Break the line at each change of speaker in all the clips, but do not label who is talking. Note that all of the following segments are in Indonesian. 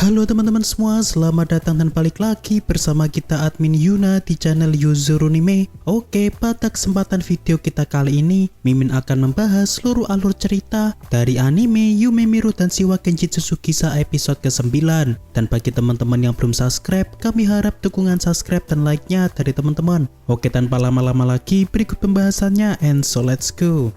Halo teman-teman semua, selamat datang dan balik lagi bersama kita admin Yuna di channel Yuzurunime. Oke, pada kesempatan video kita kali ini, Mimin akan membahas seluruh alur cerita dari anime Yume Miru dan Shiwa Genjitsu Kisa episode ke-9. Dan bagi teman-teman yang belum subscribe, kami harap dukungan subscribe dan like-nya dari teman-teman. Oke, tanpa lama-lama lagi, berikut pembahasannya, and so let's go.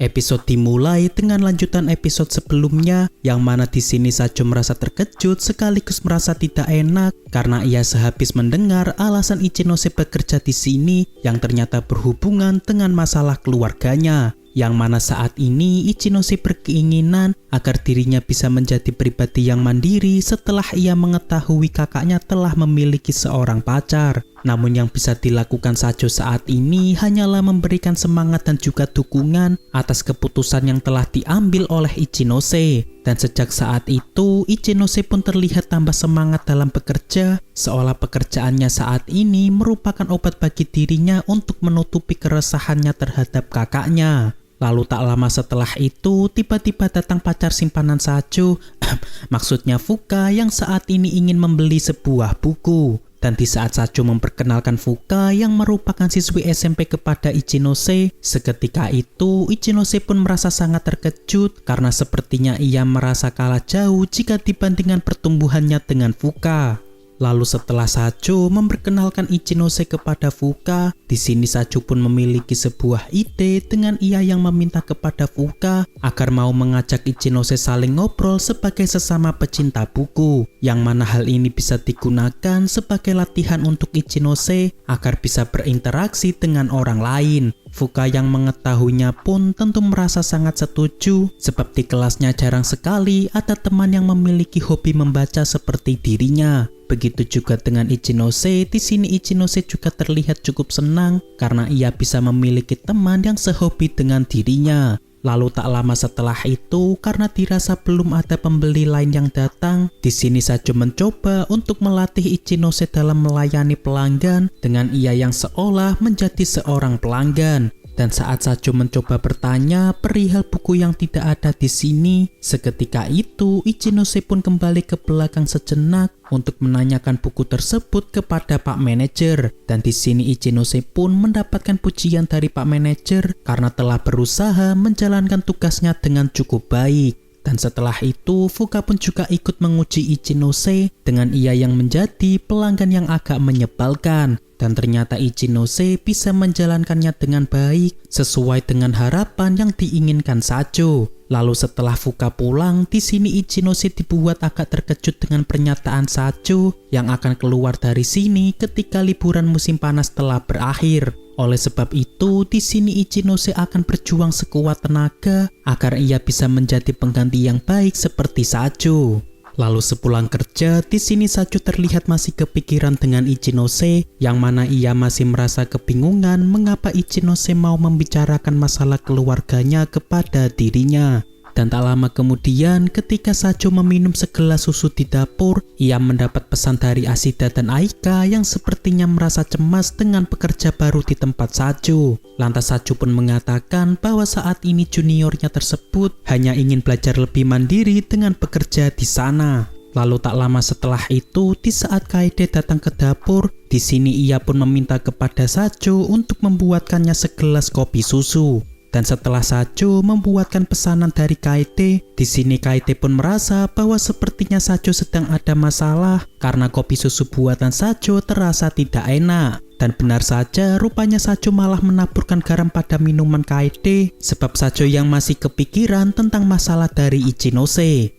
Episode dimulai dengan lanjutan episode sebelumnya, yang mana di sini Sacho merasa terkejut sekaligus merasa tidak enak karena ia sehabis mendengar alasan Ichinose bekerja di sini yang ternyata berhubungan dengan masalah keluarganya. Yang mana saat ini Ichinose berkeinginan agar dirinya bisa menjadi pribadi yang mandiri setelah ia mengetahui kakaknya telah memiliki seorang pacar. Namun yang bisa dilakukan Sacho saat ini hanyalah memberikan semangat dan juga dukungan atas keputusan yang telah diambil oleh Ichinose. Dan sejak saat itu, Ichinose pun terlihat tambah semangat dalam bekerja, seolah pekerjaannya saat ini merupakan obat bagi dirinya untuk menutupi keresahannya terhadap kakaknya. Lalu tak lama setelah itu, tiba-tiba datang pacar simpanan Sacho, maksudnya Fuka, yang saat ini ingin membeli sebuah buku. Dan di saat Sacho memperkenalkan Fuka yang merupakan siswi SMP kepada Ichinose, seketika itu Ichinose pun merasa sangat terkejut karena sepertinya ia merasa kalah jauh jika dibandingkan pertumbuhannya dengan Fuka. Lalu setelah Sacho memperkenalkan Ichinose kepada Fuka, di sini Sacho pun memiliki sebuah ide dengan ia yang meminta kepada Fuka agar mau mengajak Ichinose saling ngobrol sebagai sesama pecinta buku, yang mana hal ini bisa digunakan sebagai latihan untuk Ichinose agar bisa berinteraksi dengan orang lain. Fuka yang mengetahuinya pun tentu merasa sangat setuju, sebab di kelasnya jarang sekali ada teman yang memiliki hobi membaca seperti dirinya. Begitu juga dengan Ichinose, di sini Ichinose juga terlihat cukup senang karena ia bisa memiliki teman yang sehobi dengan dirinya. Lalu tak lama setelah itu, karena dirasa belum ada pembeli lain yang datang, di sini Sacho mencoba untuk melatih Ichinose dalam melayani pelanggan dengan ia yang seolah menjadi seorang pelanggan. Dan saat Sacho mencoba bertanya perihal buku yang tidak ada di sini, seketika itu Ichinose pun kembali ke belakang sejenak untuk menanyakan buku tersebut kepada Pak Manajer. Dan di sini Ichinose pun mendapatkan pujian dari Pak Manajer karena telah berusaha menjalankan tugasnya dengan cukup baik. Dan setelah itu, Fuka pun juga ikut menguji Ichinose dengan ia yang menjadi pelanggan yang agak menyebalkan. Dan ternyata Ichinose bisa menjalankannya dengan baik sesuai dengan harapan yang diinginkan Sacho. Lalu setelah Fuka pulang, di sini Ichinose dibuat agak terkejut dengan pernyataan Sacho yang akan keluar dari sini ketika liburan musim panas telah berakhir. Oleh sebab itu, di sini Ichinose akan berjuang sekuat tenaga agar ia bisa menjadi pengganti yang baik seperti Sacho. Lalu sepulang kerja, di sini Sacho terlihat masih kepikiran dengan Ichinose, yang mana ia masih merasa kebingungan mengapa Ichinose mau membicarakan masalah keluarganya kepada dirinya. Dan tak lama kemudian, ketika Sacho meminum segelas susu di dapur, ia mendapat pesan dari Ashida dan Aika yang sepertinya merasa cemas dengan pekerja baru di tempat Sacho. Lantas Sacho pun mengatakan bahwa saat ini juniornya tersebut hanya ingin belajar lebih mandiri dengan bekerja di sana. Lalu tak lama setelah itu, di saat Kaede datang ke dapur, di sini ia pun meminta kepada Sacho untuk membuatkannya segelas kopi susu. Dan setelah Sacho membuatkan pesanan dari Kaede, di sini Kaede pun merasa bahwa sepertinya Sacho sedang ada masalah karena kopi susu buatan Sacho terasa tidak enak. Dan benar saja, rupanya Sacho malah menaburkan garam pada minuman Kaede sebab Sacho yang masih kepikiran tentang masalah dari Ichinose.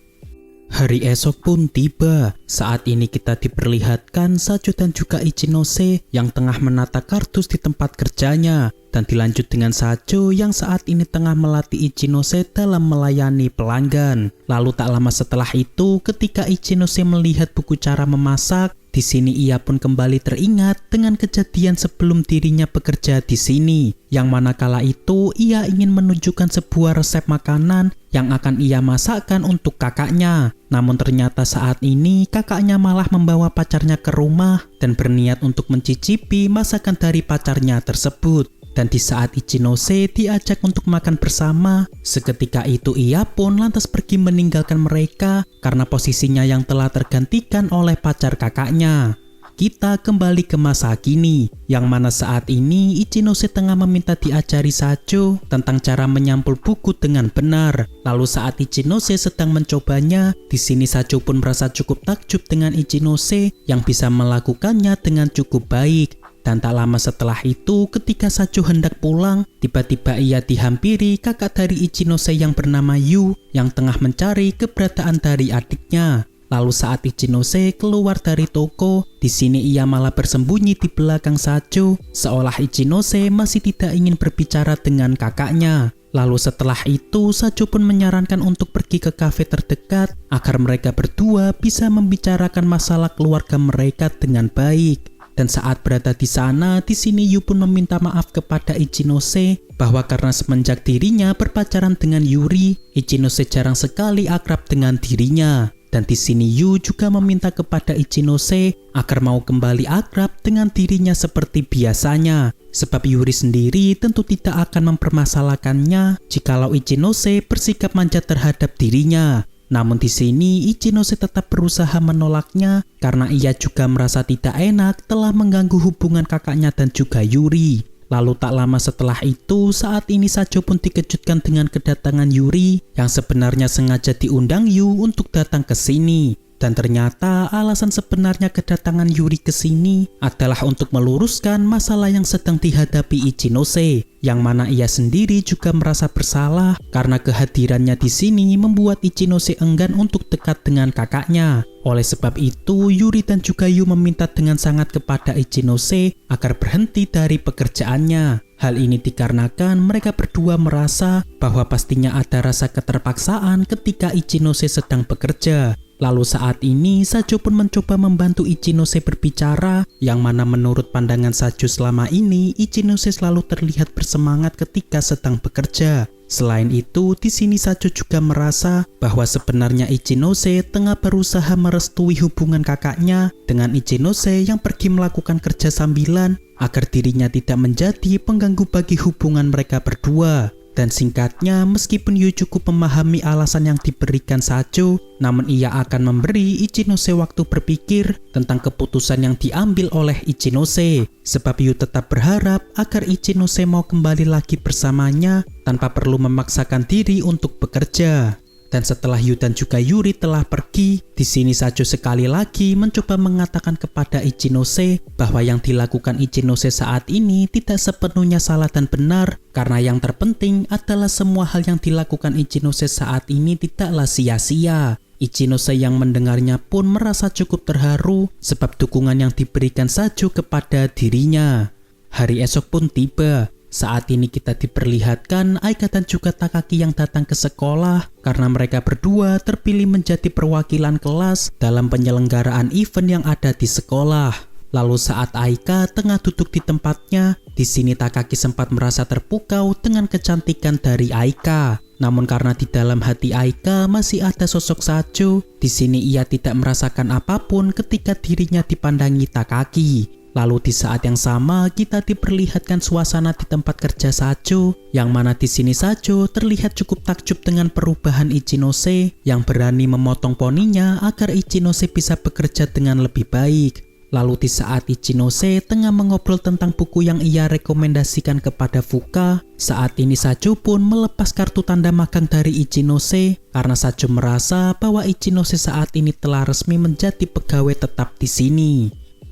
Hari esok pun tiba. Saat ini kita diperlihatkan Sacho dan juga Ichinose yang tengah menata kardus di tempat kerjanya. Dan dilanjut dengan Sacho yang saat ini tengah melatih Ichinose dalam melayani pelanggan. Lalu tak lama setelah itu, ketika Ichinose melihat buku cara memasak, di sini ia pun kembali teringat dengan kejadian sebelum dirinya bekerja di sini, yang mana kala itu ia ingin menunjukkan sebuah resep makanan yang akan ia masakkan untuk kakaknya. Namun ternyata saat ini kakaknya malah membawa pacarnya ke rumah dan berniat untuk mencicipi masakan dari pacarnya tersebut. Dan di saat Ichinose diajak untuk makan bersama, seketika itu ia pun lantas pergi meninggalkan mereka karena posisinya yang telah tergantikan oleh pacar kakaknya. Kita kembali ke masa kini, yang mana saat ini Ichinose tengah meminta diajari Sacho tentang cara menyampul buku dengan benar. Lalu saat Ichinose sedang mencobanya, di sini Sacho pun merasa cukup takjub dengan Ichinose yang bisa melakukannya dengan cukup baik. Dan tak lama setelah itu, ketika Sacho hendak pulang, tiba-tiba ia dihampiri kakak dari Ichinose yang bernama Yu yang tengah mencari keberadaan dari adiknya. Lalu saat Ichinose keluar dari toko, di sini ia malah bersembunyi di belakang Sacho, seolah Ichinose masih tidak ingin berbicara dengan kakaknya. Lalu setelah itu, Sacho pun menyarankan untuk pergi ke kafe terdekat agar mereka berdua bisa membicarakan masalah keluarga mereka dengan baik. Dan saat berada di sana, di sini Yu pun meminta maaf kepada Ichinose bahwa karena semenjak dirinya berpacaran dengan Yuri, Ichinose jarang sekali akrab dengan dirinya. Dan di sini Yu juga meminta kepada Ichinose agar mau kembali akrab dengan dirinya seperti biasanya. Sebab Yuri sendiri tentu tidak akan mempermasalahkannya jikalau Ichinose bersikap manja terhadap dirinya. Namun di sini Ichinose tetap berusaha menolaknya karena ia juga merasa tidak enak telah mengganggu hubungan kakaknya dan juga Yuri. Lalu tak lama setelah itu, saat ini Sacho pun dikejutkan dengan kedatangan Yuri yang sebenarnya sengaja diundang Yu untuk datang ke sini. Dan ternyata alasan sebenarnya kedatangan Yuri ke sini adalah untuk meluruskan masalah yang sedang dihadapi Ichinose, yang mana ia sendiri juga merasa bersalah karena kehadirannya di sini membuat Ichinose enggan untuk dekat dengan kakaknya. Oleh sebab itu, Yuri dan juga Yu meminta dengan sangat kepada Ichinose agar berhenti dari pekerjaannya. Hal ini dikarenakan mereka berdua merasa bahwa pastinya ada rasa keterpaksaan ketika Ichinose sedang bekerja. Lalu saat ini Sacho pun mencoba membantu Ichinose berbicara, yang mana menurut pandangan Sacho selama ini Ichinose selalu terlihat bersemangat ketika sedang bekerja. Selain itu, di sini Sacho juga merasa bahwa sebenarnya Ichinose tengah berusaha merestui hubungan kakaknya dengan Ichinose yang pergi melakukan kerja sambilan agar dirinya tidak menjadi pengganggu bagi hubungan mereka berdua. Dan singkatnya, meskipun Yu cukup memahami alasan yang diberikan Sacho, namun ia akan memberi Ichinose waktu berpikir tentang keputusan yang diambil oleh Ichinose. Sebab Yu tetap berharap agar Ichinose mau kembali lagi bersamanya tanpa perlu memaksakan diri untuk bekerja. Dan setelah Yu dan juga Yuri telah pergi, di sini Sacho sekali lagi mencoba mengatakan kepada Ichinose bahwa yang dilakukan Ichinose saat ini tidak sepenuhnya salah dan benar, karena yang terpenting adalah semua hal yang dilakukan Ichinose saat ini tidaklah sia-sia. Ichinose yang mendengarnya pun merasa cukup terharu sebab dukungan yang diberikan Sacho kepada dirinya. Hari esok pun tiba. Saat ini kita diperlihatkan Aika dan juga Takaki yang datang ke sekolah karena mereka berdua terpilih menjadi perwakilan kelas dalam penyelenggaraan event yang ada di sekolah. Lalu saat Aika tengah duduk di tempatnya, di sini Takaki sempat merasa terpukau dengan kecantikan dari Aika. Namun karena di dalam hati Aika masih ada sosok Sacho, di sini ia tidak merasakan apapun ketika dirinya dipandangi Takaki. Lalu di saat yang sama kita diperlihatkan suasana di tempat kerja Sacho, yang mana di sini Sacho terlihat cukup takjub dengan perubahan Ichinose yang berani memotong poninya agar Ichinose bisa bekerja dengan lebih baik. Lalu di saat Ichinose tengah mengobrol tentang buku yang ia rekomendasikan kepada Fuka, saat ini Sacho pun melepas kartu tanda magang dari Ichinose karena Sacho merasa bahwa Ichinose saat ini telah resmi menjadi pegawai tetap di sini.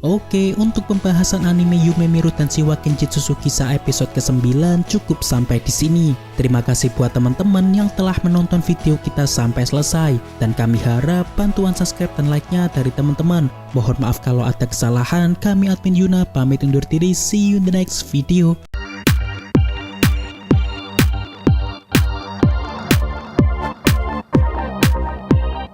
Oke, untuk pembahasan anime Yume Miru dan Shiwa Kenjutsu Kisah episode ke-9 cukup sampai di sini. Terima kasih buat teman-teman yang telah menonton video kita sampai selesai, dan kami harap bantuan subscribe dan like-nya dari teman-teman. Mohon maaf kalau ada kesalahan. Kami admin Yuna pamit undur diri. See you in the next video.